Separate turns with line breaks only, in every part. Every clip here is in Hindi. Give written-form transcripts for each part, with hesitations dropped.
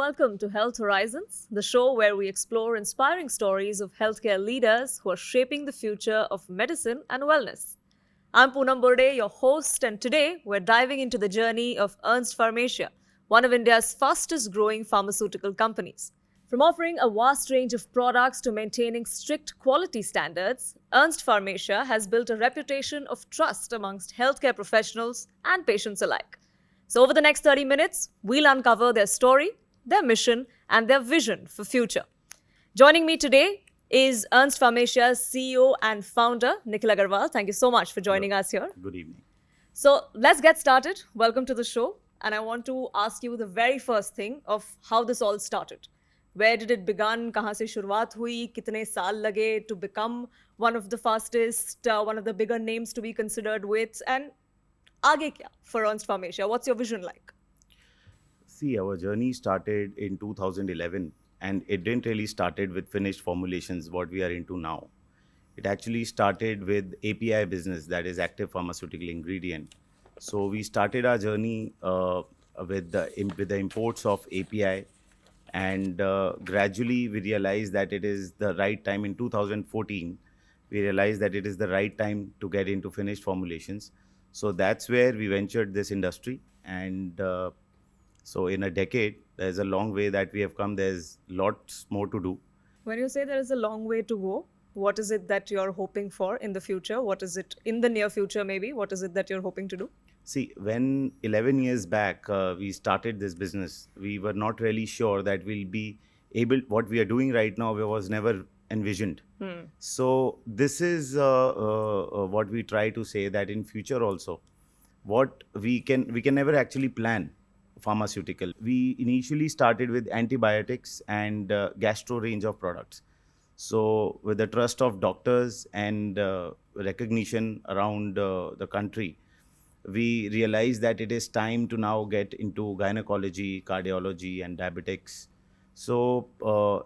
welcome to Health Horizons, the show where we explore inspiring stories of healthcare leaders who are shaping the future of medicine and wellness. I'm Poonam Burde, your host, and today we're diving into the journey of Ernst Pharmacia, one of India's fastest growing pharmaceutical companies. From offering a vast range of products to maintaining strict quality standards, Ernst Pharmacia has built a reputation of trust amongst healthcare professionals and patients alike. So over the next 30 minutes, we'll uncover their story, their mission, and their vision for future. Joining me today is Ernst Pharmacia's CEO and founder, Nikhil Agarwal. Thank you so much for joining us here.
Good evening.
So let's get started. Welcome to the show. And I want to ask you the very first thing of how this all started. Where did it begin? कहाँ से शुरुआत हुई? कितने साल लगे to become one of the fastest, one of the bigger names to be considered with? And आगे क्या for Ernst Pharmacia? What's your vision like?
See, our journey started in 2011 and it didn't really started with finished formulations, what we are into now. It actually started with API business, that is active pharmaceutical ingredient. So we started our journey with the imports of API, and gradually we realized that it is the right time. In 2014, we realized that it is the right time to get into finished formulations. So that's where we ventured this industry, and so in a decade, there's a long way that we have come. There's lots more to do.
When you say there is a long way to go, what is it that you're hoping for in the future? What is it in the near future maybe? What is it that you're hoping to do?
See, when 11 years back we started this business, we were not really sure that we'll be able, what we are doing right now was never envisioned. So this is what we try to say, that in future also, what we can never actually plan pharmaceutical. We initially started with antibiotics and gastro range of products. So with the trust of doctors and recognition around the country, we realized that it is time to now get into gynecology, cardiology, and diabetics. So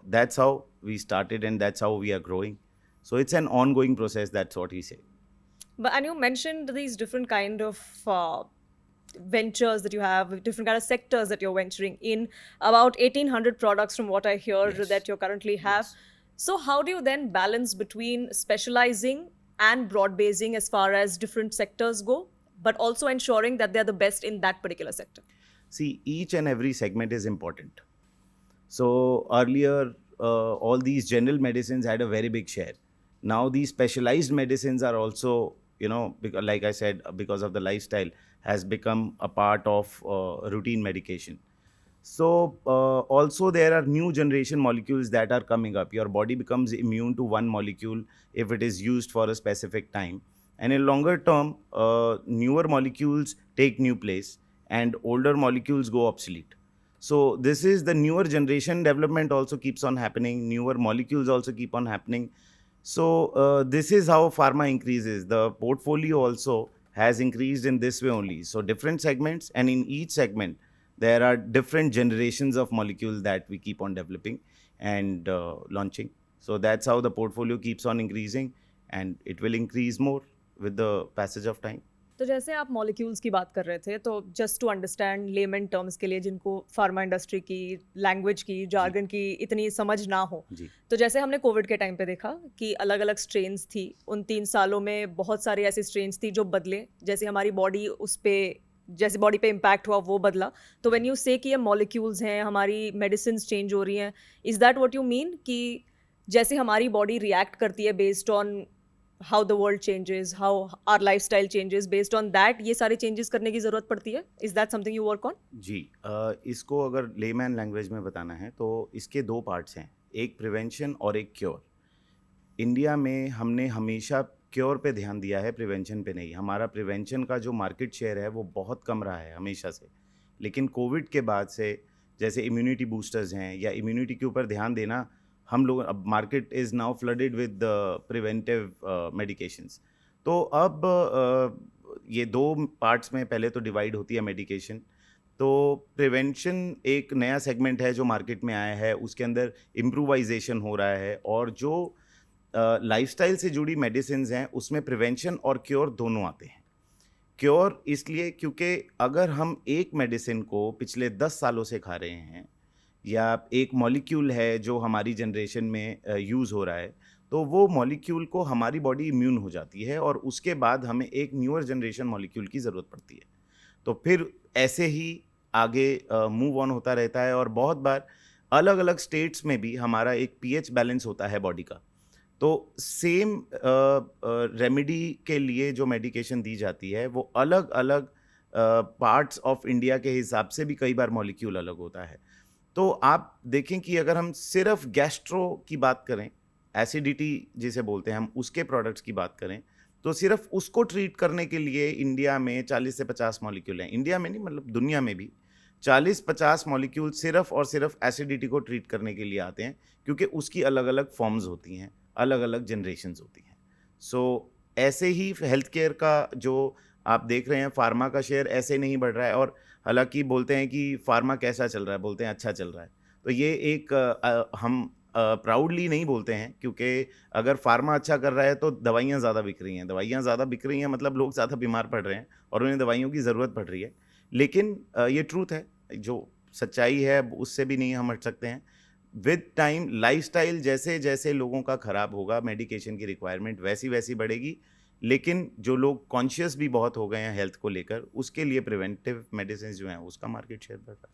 that's how we started, and that's how we are growing. So it's an ongoing process. That's what we say.
But and you mentioned these different kind of ventures that you have, different kind of sectors that you're venturing in. About 1,800 products, from what I hear,
Yes.
that you currently have.
Yes.
So how do you then balance between specializing and broad basing as far as different sectors go, but also ensuring that they're the best in that particular sector?
See, each and every segment is important. So earlier, all these general medicines had a very big share. Now these specialized medicines are also, like I said, because of the lifestyle, has become a part of routine medication. So also there are new generation molecules that are coming up. Your body becomes immune to one molecule if it is used for a specific time. And in longer term, newer molecules take new place and older molecules go obsolete. So this is the newer generation development also keeps on happening. Newer molecules also keep on happening. So this is how pharma increases. The portfolio also has increased in this way only. So different segments, and in each segment, there are different generations of molecules that we keep on developing and launching. So that's how the portfolio keeps on increasing, and it will increase more with the passage of time.
तो जैसे आप मॉलिक्यूल्स की बात कर रहे थे, तो just to understand layman terms के लिए जिनको फार्मा इंडस्ट्री की लैंग्वेज की जार्गन की इतनी समझ ना हो,
जी.
तो जैसे हमने कोविड के टाइम पे देखा कि अलग अलग स्ट्रेन्स थी, उन 3 सालों में बहुत सारी ऐसी स्ट्रेन्स थी जो बदले, जैसे हमारी बॉडी उस पर जैसे बॉडी पे इम्पैक्ट हुआ वो बदला. तो व्हेन यू से कि ये मॉलिक्यूल्स हैं, हमारी मेडिसिन चेंज हो रही हैं, is that what you mean कि जैसे हमारी बॉडी रिएक्ट करती है based on how the world changes, how our lifestyle changes, based on that ये सारे changes करने की ज़रूरत पड़ती है? Is that something you work on?
जी, इसको अगर लेमैन लैंग्वेज में बताना है तो इसके 2 पार्ट्स हैं, एक प्रिवेंशन और एक क्योर. इंडिया में हमने हमेशा क्योर पे ध्यान दिया है, प्रिवेंशन पे नहीं. हमारा प्रिवेंशन का जो मार्केट शेयर है वो बहुत कम रहा है हमेशा से. लेकिन कोविड के बाद से जैसे इम्यूनिटी बूस्टर्स हैं या इम्यूनिटी के ऊपर ध्यान देना, हम लोग अब market is now flooded with preventive medications. तो अब ये 2 पार्ट्स में पहले तो डिवाइड होती है मेडिकेशन. तो प्रिवेंशन एक नया सेगमेंट है जो मार्केट में आया है, उसके अंदर इम्प्रूवाइजेशन हो रहा है, और जो लाइफस्टाइल से जुड़ी मेडिसिन्स हैं उसमें प्रिवेंशन और क्योर दोनों आते हैं. क्योर इसलिए क्योंकि अगर हम एक मेडिसिन को पिछले 10 सालों से खा रहे हैं या एक मॉलिक्यूल है जो हमारी जनरेशन में यूज़ हो रहा है, तो वो मॉलिक्यूल को हमारी बॉडी इम्यून हो जाती है और उसके बाद हमें एक न्यूअर जनरेशन मॉलिक्यूल की ज़रूरत पड़ती है। तो फिर ऐसे ही आगे मूव ऑन होता रहता है और बहुत बार अलग अलग स्टेट्स में भी हमारा एक पीएच बैलेंस होता है बॉडी का। तो सेम रेमेडी के लिए जो मेडिकेशन दी जाती है वो अलग अलग पार्ट्स ऑफ इंडिया के हिसाब से भी कई बार मॉलिक्यूल अलग होता है। तो आप देखें कि अगर हम सिर्फ गैस्ट्रो की बात करें, एसिडिटी जिसे बोलते हैं हम, उसके प्रोडक्ट्स की बात करें, तो सिर्फ उसको ट्रीट करने के लिए इंडिया में 40 से 50 मॉलिक्यूल हैं। इंडिया में नहीं, मतलब दुनिया में भी 40-50 मॉलिक्यूल सिर्फ और सिर्फ एसिडिटी को ट्रीट करने के लिए आते हैं, क्योंकि उसकी अलग अलग फॉर्म्स होती हैं, अलग अलग जनरेशन्स होती हैं। सो ऐसे ही हेल्थ केयर का जो आप देख रहे हैं, फार्मा का शेयर ऐसे नहीं बढ़ रहा है। और हालांकि बोलते हैं कि फार्मा कैसा चल रहा है, बोलते हैं अच्छा चल रहा है। तो ये एक हम प्राउडली नहीं बोलते हैं, क्योंकि अगर फार्मा अच्छा कर रहा है तो दवाइयाँ ज़्यादा बिक रही हैं। दवाइयाँ ज़्यादा बिक रही हैं मतलब लोग ज़्यादा बीमार पड़ रहे हैं और उन्हें दवाइयों की ज़रूरत पड़ रही है। लेकिन ये ट्रूथ है, जो सच्चाई है उससे भी नहीं हम हट सकते हैं। विद टाइम लाइफस्टाइल जैसे जैसे लोगों का ख़राब होगा, मेडिकेशन की रिक्वायरमेंट वैसी वैसी बढ़ेगी। लेकिन जो लोग कॉन्शियस भी बहुत हो गए हैं हेल्थ को लेकर, उसके लिए प्रिवेंटिव मेडिसिन जो हैं उसका मार्केट शेयर बढ़ रहा है।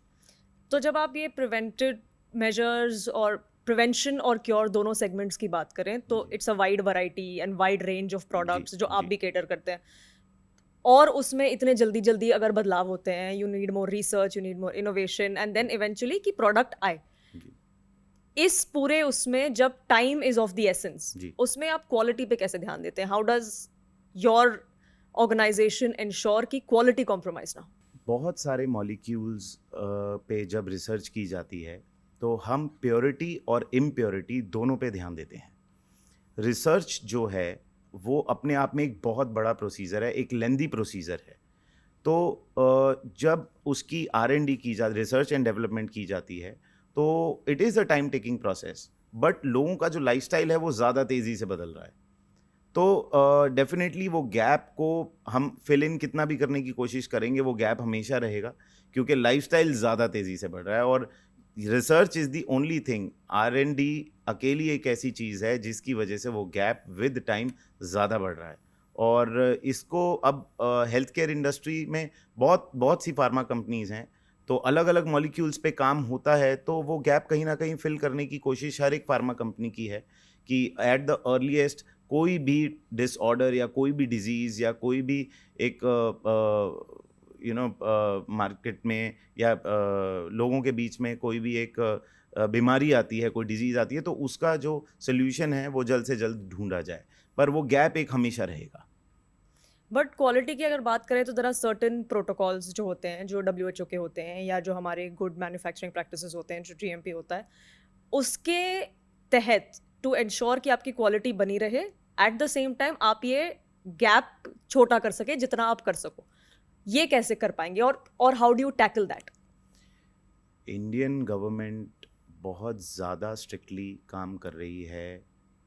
तो जब आप ये प्रिवेंटिव मेजर्स और प्रिवेंशन और क्योर दोनों सेगमेंट्स की बात करें तो
जी।
It's a wide variety and wide range of
जी।
प्रोडक्ट्स जो आप
जी।
भी केटर करते हैं, और उसमें इतने जल्दी जल्दी अगर बदलाव होते हैं, you need more research, you need more innovation and then eventually कि प्रोडक्ट आए।
जी।
इस पूरे उसमें जब time is of the essence,
जी।
उसमें आप क्वालिटी पे कैसे ध्यान देते हैं? How does your organisation ensure कि क्वालिटी कॉम्प्रोमाइज ना हो?
बहुत सारे मॉलिक्यूल्स पे जब रिसर्च की जाती है तो हम प्योरिटी और इम्प्योरिटी दोनों पे ध्यान देते हैं। रिसर्च जो है वो अपने आप में एक बहुत बड़ा प्रोसीजर है, एक लेंदी प्रोसीजर है। तो जब उसकी R&D की जा, रिसर्च एंड डेवलपमेंट की जाती है, तो it is a time taking process. But लोगों का जो लाइफस्टाइल है वो ज़्यादा तेज़ी से बदल रहा है। तो डेफिनेटली वो गैप को हम फिल इन कितना भी करने की कोशिश करेंगे, वो गैप हमेशा रहेगा, क्योंकि लाइफस्टाइल ज़्यादा तेज़ी से बढ़ रहा है। और research is the only thing, R&D अकेली एक ऐसी चीज़ है जिसकी वजह से वो गैप विद टाइम ज़्यादा बढ़ रहा है। और इसको अब हेल्थ केयर इंडस्ट्री में बहुत बहुत सी फार्मा कंपनीज़ हैं, तो अलग अलग मॉलिक्यूल्स पे काम होता है, तो वो गैप कहीं ना कहीं फिल करने की कोशिश हर एक फार्मा कंपनी की है कि एट द अर्लीस्ट कोई भी डिसऑर्डर या कोई भी डिजीज़ या कोई भी एक मार्केट में या लोगों के बीच में कोई भी एक बीमारी आती है, कोई डिजीज़ आती है, तो उसका जो सोल्यूशन है वो जल्द से जल्द ढूंढा जाए। पर वो गैप एक हमेशा रहेगा।
बट क्वालिटी की अगर बात करें तो देयर आर सर्टेन प्रोटोकॉल्स जो होते हैं, जो WHO के होते हैं या जो हमारे गुड मैन्युफैक्चरिंग प्रैक्टिसेस होते हैं, जो GMP होता है, उसके तहत टू इंश्योर कि आपकी क्वालिटी बनी रहे, एट द सेम टाइम आप ये गैप छोटा कर सके जितना आप कर सको, ये कैसे कर पाएंगे और how do you tackle that?
Indian government बहुत ज़्यादा स्ट्रिक्टली काम कर रही है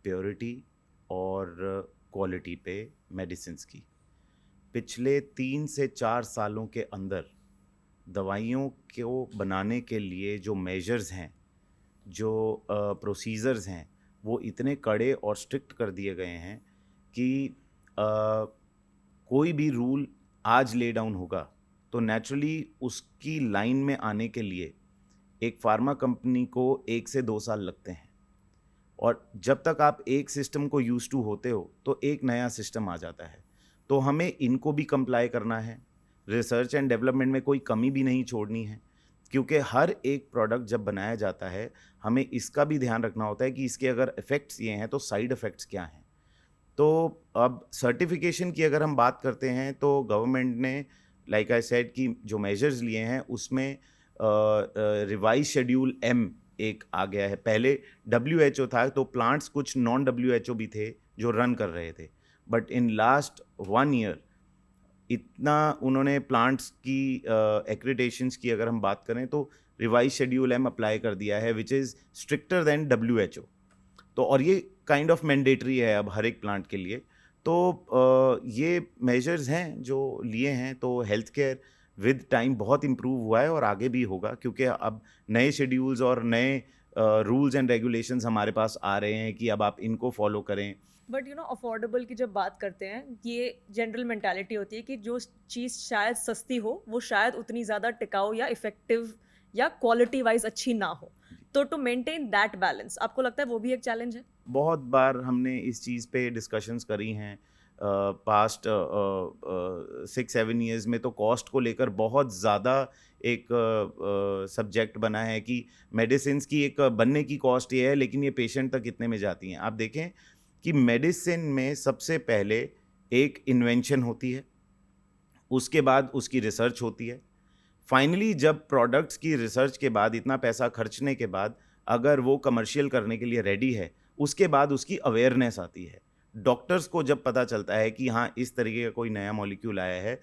प्योरिटी और क्वालिटी पे मेडिसिन्स की। पिछले 3 से 4 सालों के अंदर दवाइयों को बनाने के लिए जो मेजर्स हैं, जो प्रोसीजर्स हैं, वो इतने कड़े और स्ट्रिक्ट कर दिए गए हैं कि कोई भी रूल आज ले डाउन होगा तो नेचुरली उसकी लाइन में आने के लिए एक फार्मा कंपनी को 1 से 2 साल लगते हैं। और जब तक आप एक सिस्टम को यूज टू होते हो तो एक नया सिस्टम आ जाता है। तो हमें इनको भी कंप्लाई करना है, रिसर्च एंड डेवलपमेंट में कोई कमी भी नहीं छोड़नी है, क्योंकि हर एक प्रोडक्ट जब बनाया जाता है हमें इसका भी ध्यान रखना होता है कि इसके अगर इफ़ेक्ट्स ये हैं तो साइड इफ़ेक्ट्स क्या हैं। तो अब सर्टिफिकेशन की अगर हम बात करते हैं तो गवर्नमेंट ने लाइक आई सेड कि जो मेजर्स लिए हैं उसमें रिवाइज शेड्यूल M एक आ गया है। पहले WHO था, तो प्लांट्स कुछ नॉन WHO भी थे जो रन कर रहे थे, बट इन लास्ट 1 ईयर इतना उन्होंने प्लांट्स की एक्रीडेशंस की अगर हम बात करें तो रिवाइज शेड्यूल M अप्लाई कर दिया है, which is stricter than WHO। तो और ये काइंड ऑफ मैंडेटरी है अब हर एक प्लांट के लिए। तो ये मेजर्स हैं जो लिए हैं। तो हेल्थ केयर विद टाइम बहुत इम्प्रूव हुआ है और आगे भी होगा, क्योंकि अब नए शेड्यूल्स और नए रूल्स एंड रेगुलेशंस हमारे पास आ रहे हैं कि अब आप इनको फॉलो करें.
बट अफोर्डेबल की जब बात करते हैं, ये जनरल मेंटालिटी होती है कि जो चीज़ शायद सस्ती हो वो शायद उतनी ज़्यादा टिकाऊ या इफेक्टिव या क्वालिटी वाइज अच्छी ना हो. तो टू मेंटेन दैट बैलेंस आपको लगता है वो भी एक चैलेंज है?
बहुत बार हमने इस चीज़ पे डिस्कशंस करी हैं. पास्ट 6-7 ईयर्स में तो कॉस्ट को लेकर बहुत ज़्यादा एक सब्जेक्ट बना है कि मेडिसिन की एक बनने की कॉस्ट ये है, लेकिन ये पेशेंट तक कितने में जाती हैं. आप देखें कि मेडिसिन में सबसे पहले एक इन्वेंशन होती है, उसके बाद उसकी रिसर्च होती है. फाइनली जब प्रोडक्ट्स की रिसर्च के बाद इतना पैसा खर्चने के बाद अगर वो कमर्शियल करने के लिए रेडी है, उसके बाद उसकी अवेयरनेस आती है. डॉक्टर्स को जब पता चलता है कि हाँ इस तरीके का कोई नया मॉलिक्यूल आया है,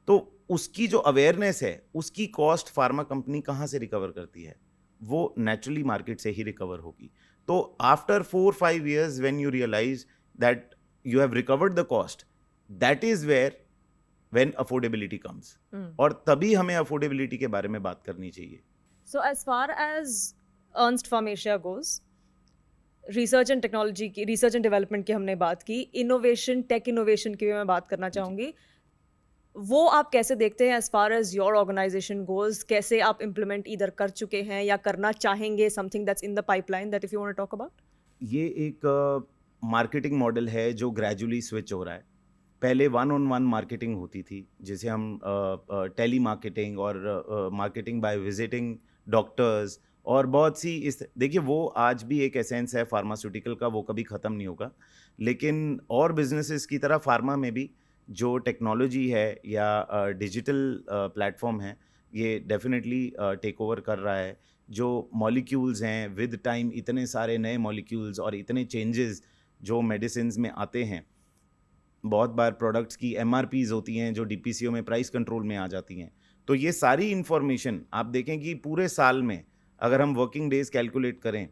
तो उसकी जो अवेयरनेस है उसकी कॉस्ट फार्मा कंपनी कहाँ से रिकवर करती है? वो नेचुरली मार्केट से ही रिकवर होगी. तो after 4-5 years when you realize that you have recovered the cost, that is where when affordability comes. और तभी हमें अफोर्डेबिलिटी के बारे में बात करनी चाहिए.
So as far as Ernst Pharmacia goes, research and technology की, रिसर्च एंड डेवलपमेंट की हमने बात की, इनोवेशन, टेक इनोवेशन की भी मैं बात करना चाहूँगी. वो आप कैसे देखते हैं as far as your organisation goes? कैसे आप इम्प्लीमेंट इधर कर चुके हैं या करना चाहेंगे, something that's in the pipeline that if you want to talk about?
ये एक मार्केटिंग मॉडल है जो ग्रेजुअली स्विच हो रहा है. पहले 1-on-1 मार्केटिंग होती थी, जिसे हम टेली मार्केटिंग और मार्केटिंग बाय विजिटिंग डॉक्टर्स और बहुत सी इस देखिए वो आज भी एक एसेंस है फार्मास्यूटिकल का, वो कभी ख़त्म नहीं होगा. लेकिन और बिजनेसेस की तरह फार्मा में भी जो टेक्नोलॉजी है या डिजिटल प्लेटफॉर्म है, ये डेफिनेटली टेक ओवर कर रहा है. जो मॉलिक्यूल्स हैं, विद टाइम इतने सारे नए मॉलिक्यूल्स और इतने चेंजेस जो मेडिसिन्स में आते हैं. बहुत बार प्रोडक्ट्स की MRPs होती हैं जो DPCO में प्राइस कंट्रोल में आ जाती हैं. तो ये सारी इन्फॉर्मेशन आप देखें कि पूरे साल में अगर हम वर्किंग डेज कैलकुलेट करें,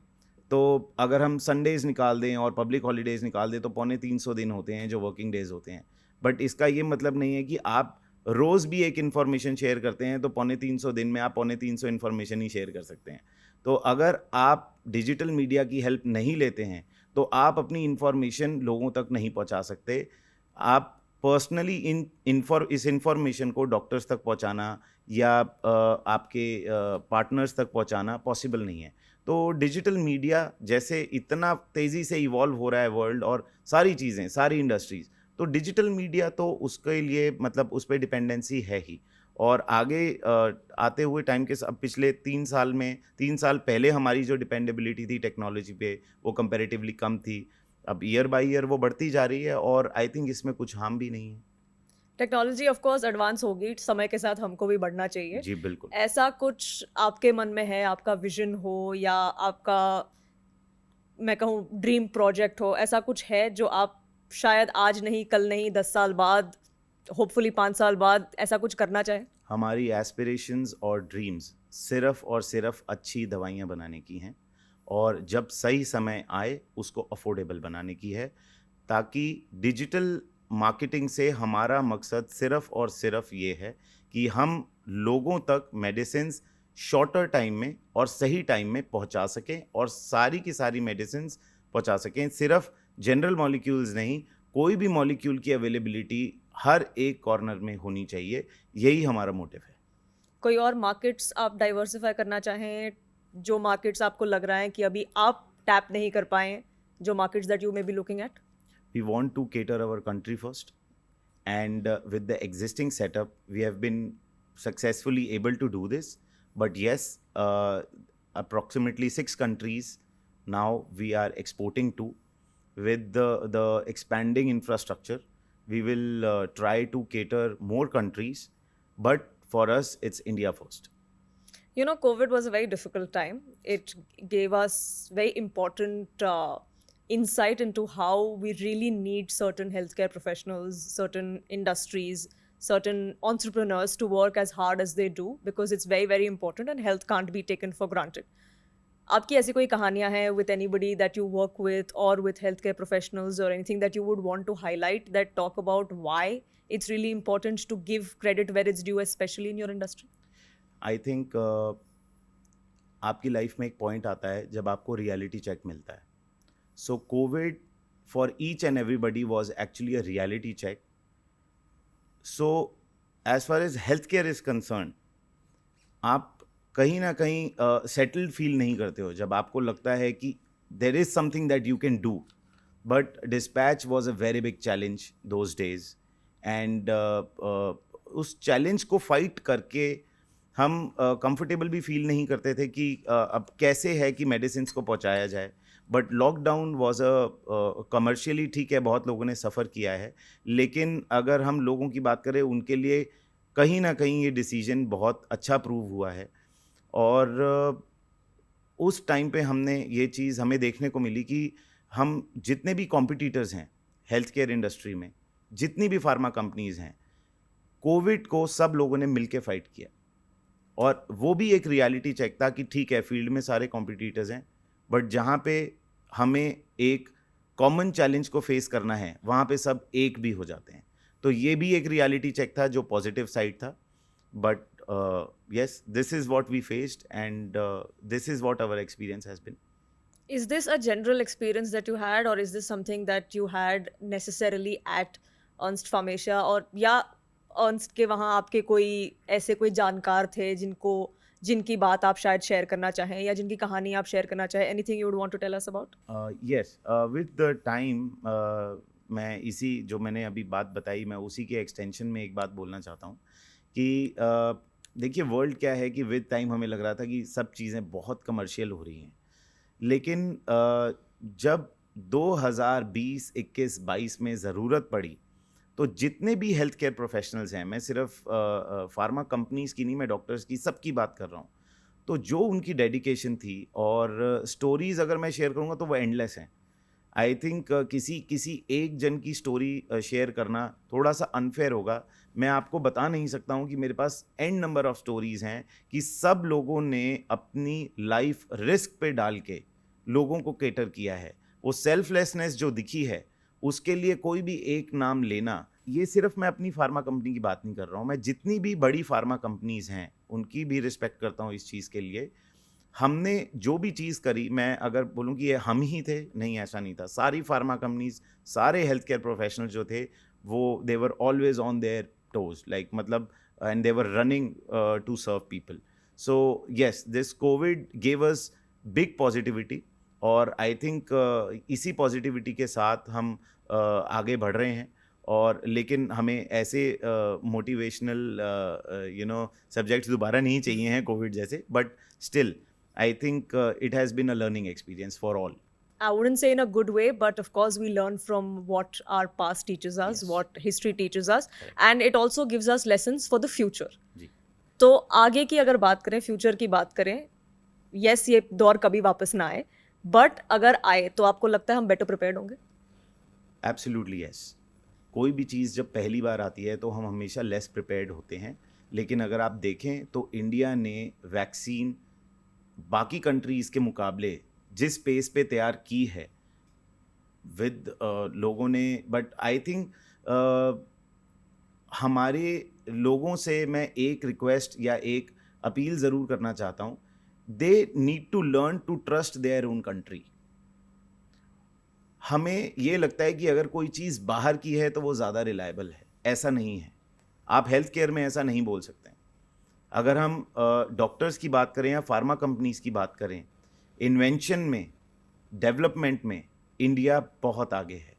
तो अगर हम संडेज़ निकाल दें और पब्लिक हॉलीडेज़ निकाल दें तो 350 दिन होते हैं जो वर्किंग डेज़ होते हैं. बट इसका ये मतलब नहीं है कि आप रोज़ भी एक इन्फॉर्मेशन शेयर करते हैं तो 350 दिन में आप 350 इन्फॉर्मेशन ही शेयर कर सकते हैं. तो अगर आप डिजिटल मीडिया की हेल्प नहीं लेते हैं तो आप अपनी इन्फॉर्मेशन लोगों तक नहीं पहुंचा सकते. आप पर्सनली इस इन्फॉर्मेशन को डॉक्टर्स तक पहुंचाना या आपके पार्टनर्स तक पहुंचाना पॉसिबल नहीं है. तो डिजिटल मीडिया जैसे इतना तेज़ी से इवॉल्व हो रहा है वर्ल्ड और सारी चीज़ें, सारी इंडस्ट्रीज़, तो डिजिटल मीडिया तो उसके लिए मतलब उस पर डिपेंडेंसी है ही. और आगे आते हुए टाइम के अब पिछले 3 साल पहले हमारी जो डिपेंडेबिलिटी थी टेक्नोलॉजी पे वो कंपैरेटिवली कम थी. अब ईयर बाय ईयर वो बढ़ती जा रही है और आई थिंक इसमें कुछ हार्म भी नहीं है.
टेक्नोलॉजी ऑफ कोर्स एडवांस होगी, समय के साथ हमको भी बढ़ना चाहिए.
जी बिल्कुल.
ऐसा कुछ आपके मन में है, आपका विजन हो या आपका मैं कहूँ ड्रीम प्रोजेक्ट हो, ऐसा कुछ है जो आप शायद आज नहीं, कल नहीं, 10 साल बाद, होपफुली 5 साल बाद ऐसा कुछ करना चाहें?
हमारी एस्पिरेशंस और ड्रीम्स सिर्फ और सिर्फ अच्छी दवाइयाँ बनाने की हैं और जब सही समय आए उसको अफोर्डेबल बनाने की है, ताकि डिजिटल मार्केटिंग से हमारा मकसद सिर्फ और सिर्फ ये है कि हम लोगों तक मेडिसिन्स शॉर्टर टाइम में और सही टाइम में पहुंचा सकें और सारी की सारी मेडिसिन्स पहुंचा सकें. सिर्फ जनरल मॉलिक्यूल्स नहीं, कोई भी मॉलिक्यूल की अवेलेबिलिटी हर एक कॉर्नर में होनी चाहिए. यही हमारा मोटिव है.
कोई और मार्केट्स आप डाइवर्सिफाई करना चाहें, जो मार्केट्स आपको लग रहा है कि अभी आप टैप नहीं कर पाए, जो markets that you may be looking at?
We want to cater our country first, and with the existing setup we have been successfully able to do this. But yes, approximately 6 countries now we are exporting to. With the expanding infrastructure we will try to cater more countries, but for us it's India first.
COVID was a very difficult time. It gave us very important insight into how we really need certain healthcare professionals, certain industries, certain entrepreneurs to work as hard as they do, because it's very, very important and health can't be taken for granted. आपकी ऐसी कोई कहानियाँ हैं with anybody that you work with or with healthcare professionals or anything that you would want to highlight that talk about why it's really important to give credit where it's due, especially in your industry?
I think आपकी लाइफ में एक पॉइंट आता है जब आपको रियलिटी चेक मिलता है. So Covid for each and everybody was actually a reality check. So as far as health care is concern, आप कहीं ना कहीं सेटल्ड फील नहीं करते हो जब आपको लगता है कि there is something that you can do. But dispatch was a very big challenge those days, and उस चैलेंज को फाइट करके हम कंफर्टेबल भी फील नहीं करते थे कि अब कैसे है कि मेडिसिन को पहुंचाया जाए. But lockdown was a commercially ठीक है, बहुत लोगों ने सफ़र किया है, लेकिन अगर हम लोगों की बात करें उनके लिए कहीं ना कहीं ये डिसीजन बहुत अच्छा प्रूव हुआ है. और उस टाइम पे हमने ये चीज़ हमें देखने को मिली कि हम जितने भी कॉम्पिटिटर्स हैं हेल्थ केयर इंडस्ट्री में, जितनी भी फार्मा कंपनीज़ हैं, कोविड को सब लोगों ने मिलके फाइट किया. और वो भी एक रियलिटी चेक था कि ठीक है, फील्ड में सारे कॉम्पिटिटर्स हैं, बट जहाँ पे हमें एक कॉमन चैलेंज को फेस करना है वहाँ पे सब एक भी हो जाते हैं. तो ये भी एक रियलिटी चेक था जो पॉजिटिव साइड था. But yes, this is what we faced, and this is what our experience has been.
Is this a general experience that you had, or is this something that you had necessarily at Ernst Pharmacia, और या Ernst के वहाँ आपके कोई ऐसे कोई जानकार थे जिनकी बात आप शायद शेयर करना चाहें या जिनकी कहानी आप शेयर करना चाहें? Anything you would want to tell us about?
Yes, with the time, मैं इसी जो मैंने अभी बात बताई, मैं उसी के एक्सटेंशन में एक बात बोलना चाहता हूँ कि देखिए, वर्ल्ड क्या है कि विद टाइम हमें लग रहा था कि सब चीज़ें बहुत कमर्शियल हो रही हैं, लेकिन जब 2020, 21, 22 में ज़रूरत पड़ी तो जितने भी हेल्थ केयर प्रोफेशनल्स हैं, मैं सिर्फ फार्मा कंपनीज़ की नहीं, मैं डॉक्टर्स की सबकी बात कर रहा हूँ, तो जो उनकी डेडिकेशन थी और स्टोरीज़ अगर मैं शेयर करूँगा तो वो एंडलेस हैं. आई थिंक किसी एक जन की स्टोरी शेयर करना थोड़ा सा अनफेयर होगा. मैं आपको बता नहीं सकता हूँ कि मेरे पास एंड नंबर ऑफ स्टोरीज़ हैं कि सब लोगों ने अपनी लाइफ रिस्क पे डाल के लोगों को केटर किया है. वो सेल्फलेसनेस जो दिखी है, उसके लिए कोई भी एक नाम लेना, ये सिर्फ मैं अपनी फार्मा कंपनी की बात नहीं कर रहा हूँ, मैं जितनी भी बड़ी फार्मा कंपनीज़ हैं उनकी भी रिस्पेक्ट करता हूँ इस चीज़ के लिए. हमने जो भी चीज़ करी, मैं अगर बोलूँ कि ये हम ही थे, नहीं, ऐसा नहीं था. सारी फार्मा कंपनीज, सारे हेल्थ केयर प्रोफेशनल जो थे, वो they were always on their toes, like मतलब, and they were running to serve people. So yes, this Covid gave us big positivity, और आई थिंक इसी पॉजिटिविटी के साथ हम आगे बढ़ रहे हैं. और लेकिन हमें ऐसे मोटिवेशनल सब्जेक्ट्स दोबारा नहीं चाहिए हैं कोविड जैसे, but still I think it has been a learning experience for all.
I wouldn't say in a good way, but of course we learn from what our past teaches us,
Yes.
what history teaches us,
Correct.
and it also gives us lessons for the future.
जी.
तो आगे की अगर बात करें, फ्यूचर की बात करें, yes, ये दौर कभी वापस ना आए, बट अगर आए तो आपको लगता है हम बेटर प्रिपेयर्ड होंगे?
Absolutely yes. कोई भी चीज़ जब पहली बार आती है तो हम हमेशा लेस प्रिपेयर्ड होते हैं, लेकिन अगर आप देखें तो इंडिया ने वैक्सीन बाकी कंट्रीज़ के मुकाबले जिस पेस पे तैयार की है विद लोगों ने, बट आई थिंक हमारे लोगों से मैं एक रिक्वेस्ट या एक अपील ज़रूर करना चाहता हूँ. They need to learn to trust their own country. हमें ये लगता है कि अगर कोई चीज़ बाहर की है तो वो ज़्यादा रिलायबल है. ऐसा नहीं है. आप हेल्थ केयर में ऐसा नहीं बोल सकते हैं. अगर हम डॉक्टर्स की बात करें या फार्मा कंपनीज की बात करें, इन्वेंशन में, डेवलपमेंट में इंडिया बहुत आगे है.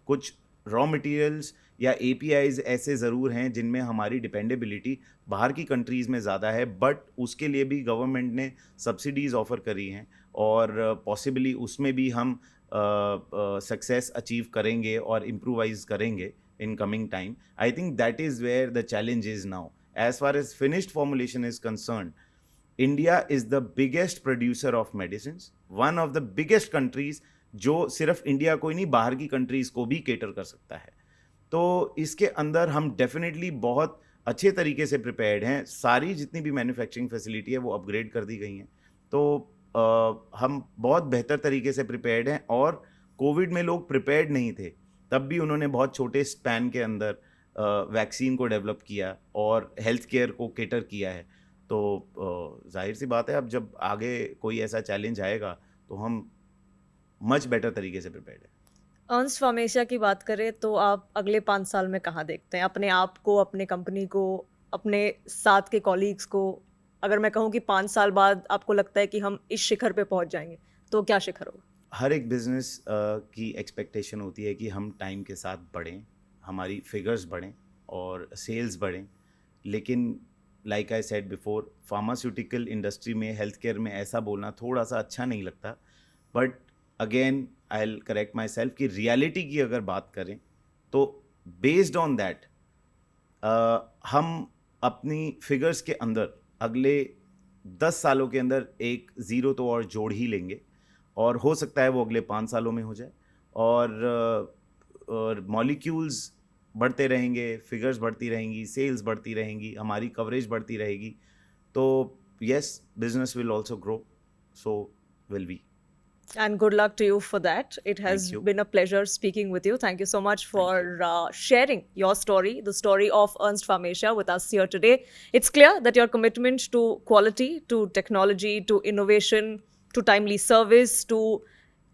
कुछ रॉ मटेरियल्स या APIs ऐसे ज़रूर हैं जिनमें हमारी डिपेंडेबिलिटी बाहर की कंट्रीज़ में ज़्यादा है, बट उसके लिए भी गवर्नमेंट ने सब्सिडीज़ ऑफ़र करी हैं, और पॉसिबली उसमें भी हम सक्सेस अचीव करेंगे और इम्प्रूवाइज करेंगे in coming time. I think that is where the challenge is now. As far as finished formulation is concerned, India is the biggest producer of medicines, one of the biggest countries जो सिर्फ इंडिया को ही नहीं, बाहर की कंट्रीज़ को भी केटर कर सकता है. तो इसके अंदर हम डेफिनेटली बहुत अच्छे तरीके से प्रिपेयर्ड हैं. सारी जितनी भी मैन्युफैक्चरिंग फैसिलिटी है वो अपग्रेड कर दी गई हैं. तो हम बहुत बेहतर तरीके से प्रिपेयर्ड हैं, और कोविड में लोग प्रिपेयर्ड नहीं थे, तब भी उन्होंने बहुत छोटे स्पैन के अंदर वैक्सीन को डेवलप किया और हेल्थ केयर को केटर किया है। तो जाहिर सी बात है, अब जब आगे कोई ऐसा चैलेंज आएगा तो हम मच बेटर तरीके से प्रिपेयर्ड है।
अर्न्स्ट फार्मेसिया की बात करें तो आप अगले 5 साल में कहाँ देखते हैं अपने आप को, अपने कंपनी को, अपने साथ के कॉलीग्स को? अगर मैं कहूँ कि 5 साल बाद आपको लगता है कि हम इस शिखर पे पहुँच जाएंगे, तो क्या शिखर होगा?
हर एक बिजनेस की एक्सपेक्टेशन होती है कि हम टाइम के साथ बढ़ें, हमारी फिगर्स बढ़ें और सेल्स बढ़ें। लेकिन like I said before, pharmaceutical industry में, हेल्थ केयर में ऐसा बोलना थोड़ा सा अच्छा नहीं लगता। But again I will correct my self कि रियलिटी की अगर बात करें तो बेस्ड ऑन दैट हम अपनी फिगर्स के अंदर अगले 10 सालों के अंदर एक ज़ीरो तो और जोड़ ही लेंगे, और हो सकता है वो अगले 5 सालों में हो जाए। और मॉलिक्यूल्स बढ़ते रहेंगे, फिगर्स बढ़ती रहेंगी, सेल्स बढ़ती रहेंगी, हमारी कवरेज बढ़ती रहेगी। तो yes, business will also grow, so will we.
And good luck to you for that. It has
Thank you.
been a pleasure speaking with you. Thank you so much for sharing your story, the story of Ernst Pharmacia, with us here today. It's clear that your commitment to quality, to technology, to innovation, to timely service, to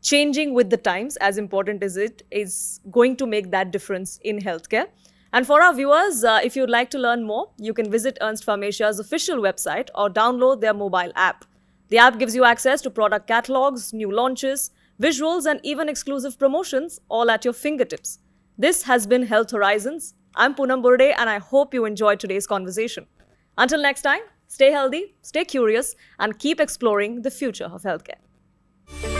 changing with the times, as important as it is, going to make that difference in healthcare. And for our viewers, if you'd like to learn more, you can visit Ernst Pharmacia's official website or download their mobile app. The app gives you access to product catalogs, new launches, visuals, and even exclusive promotions, all at your fingertips. This has been Health Horizons. I'm Poonam Burde, and I hope you enjoyed today's conversation. Until next time, stay healthy, stay curious, and keep exploring the future of healthcare.